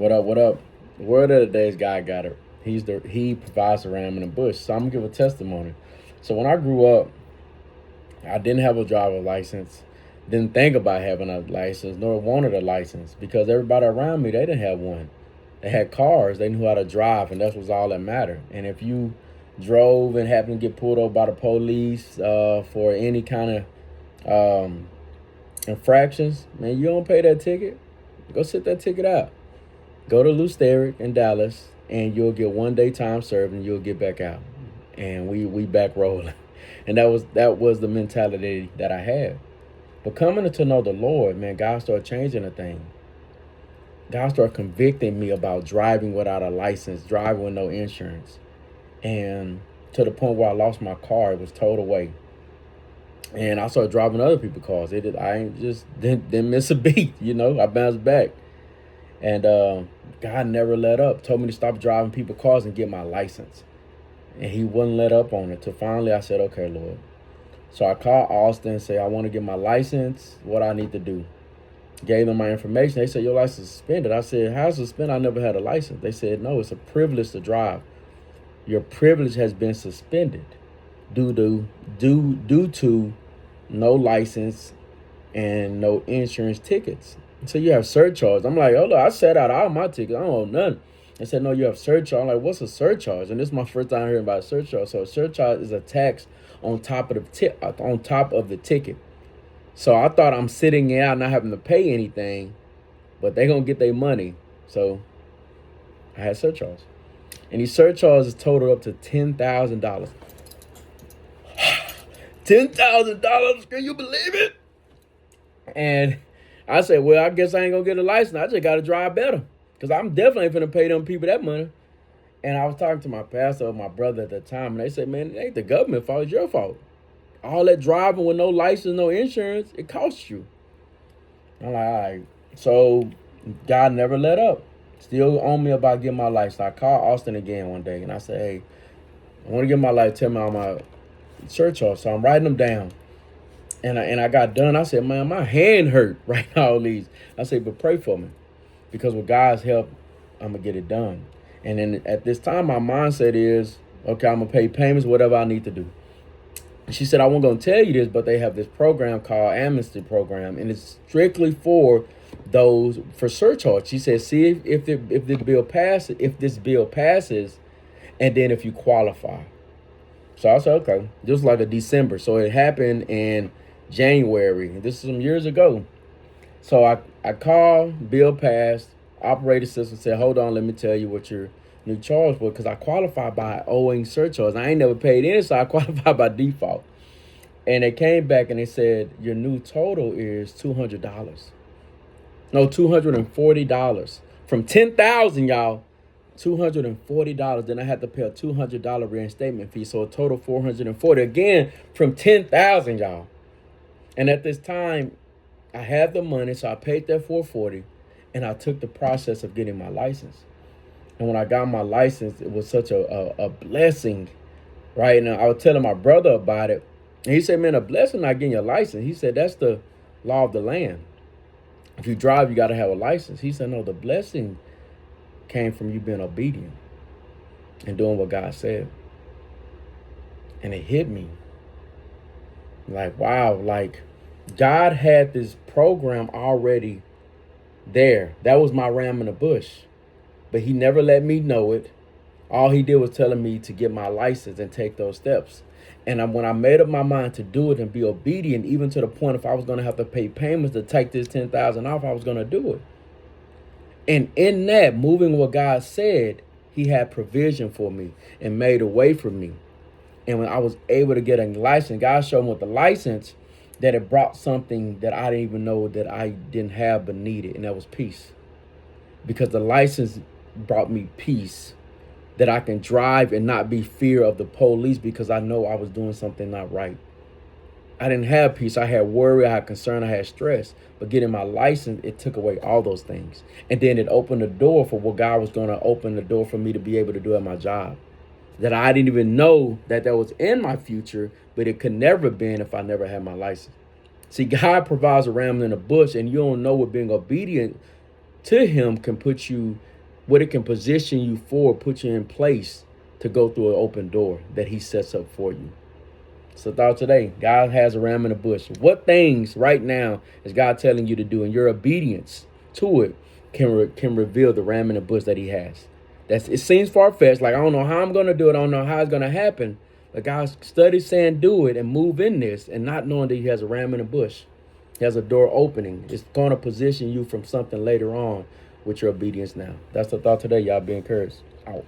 What up? What up? Word of the day is God got it. He provides the ram in the bush. So I'm gonna give a testimony. So when I grew up, I didn't have a driver's license. Didn't think about having a license, nor wanted a license because everybody around me they didn't have one. They had cars. They knew how to drive, and that was all that mattered. And if you drove and happened to get pulled over by the police for any kind of infractions, man, you don't pay that ticket. Go sit that ticket out. Go to Lou Sterrick in Dallas, and you'll get 1 day time served, and you'll get back out, and we back rolling, and that was the mentality that I had. But coming to know the Lord, man, God started changing the thing. God started convicting me about driving without a license, driving with no insurance, and to the point where I lost my car. It was towed away, and I started driving other people's cars. I ain't just didn't miss a beat, I bounced back. And God never let up. Told me to stop driving people's cars and get my license. And he wouldn't let up on it. Till finally I said, okay, Lord. So I called Austin and said, I want to get my license. What I need to do. Gave them my information. They said, your license is suspended. I said, how's it suspended? I never had a license. They said, no, it's a privilege to drive. Your privilege has been suspended due to no license and no insurance tickets. So you have surcharge. I'm like, oh, look, I set out all my tickets. I don't owe none. They said, no, you have surcharge. I'm like, what's a surcharge? And this is my first time hearing about a surcharge. So a surcharge is a tax on top of the ticket. So I thought I'm sitting out not having to pay anything, but they gonna get their money. So I had surcharge, and these surcharges totaled up to $10,000. $10,000? Can you believe it? And I said, well, I guess I ain't gonna get a license. I just gotta drive better. Cause I'm definitely ain't finna pay them people that money. And I was talking to my pastor, my brother at the time, and they said, man, it ain't the government fault, it's your fault. All that driving with no license, no insurance, it costs you. I'm like, all right. So God never let up. Still on me about getting my license. I called Austin again one day and I said, hey, I want to get my license. Tell me all my surcharge. So I'm writing them down. And I got done. I said, man, my hand hurt writing all these. I said, but pray for me. Because with God's help, I'm going to get it done. And then at this time, my mindset is, okay, I'm going to pay payments, whatever I need to do. She said, I wasn't going to tell you this, but they have this program called Amnesty Program, and it's strictly for those for surcharge. She said, see if this bill passes, and then if you qualify. So I said, okay, this was like a December. So it happened in January. This is some years ago. So I called, bill passed, operating system said, hold on, let me tell you what your new charge was, because I qualified by owing surcharge. I ain't never paid any, so I qualified by default. And they came back and they said, your new total is $200. No, $240. From 10,000, y'all, $240. Then I had to pay a $200 reinstatement fee. So a total 440 again from 10,000, y'all. And at this time, I had the money, so I paid that 440, and I took the process of getting my license. And when I got my license, it was such a blessing, right? Now I was telling my brother about it, and he said, "Man, a blessing not getting your license." He said, "That's the law of the land. If you drive, you got to have a license." He said, "No, the blessing came from you being obedient and doing what God said." And it hit me like, wow, like God had this program already there. That was my ram in the bush, but he never let me know it. All he did was telling me to get my license and take those steps. And when I made up my mind to do it and be obedient, even to the point if I was going to have to pay payments to take this 10,000 off, I was going to do it. And in that, moving what God said, he had provision for me and made a way for me. And when I was able to get a license, God showed me with the license that it brought something that I didn't even know that I didn't have but needed, and that was peace. Because the license brought me peace, that I can drive and not be fear of the police because I know I was doing something not right. I didn't have peace. I had worry, I had concern, I had stress. But getting my license, it took away all those things. And then it opened the door for what God was going to open the door for me to be able to do at my job, that I didn't even know that was in my future, but it could never have been if I never had my license. See, God provides a ram in the bush, and you don't know what being obedient to him can put you what it can position you for, put you in place to go through an open door that he sets up for you. So thought today, God has a ram in the bush. What things right now is God telling you to do, and your obedience to it can reveal the ram in the bush that he has. It seems far-fetched, like I don't know how I'm going to do it, I don't know how it's going to happen. But God studies saying do it and move in this, and not knowing that he has a ram in the bush. He has a door opening. It's going to position you from something later on with your obedience now. That's the thought today. Y'all be encouraged. Out.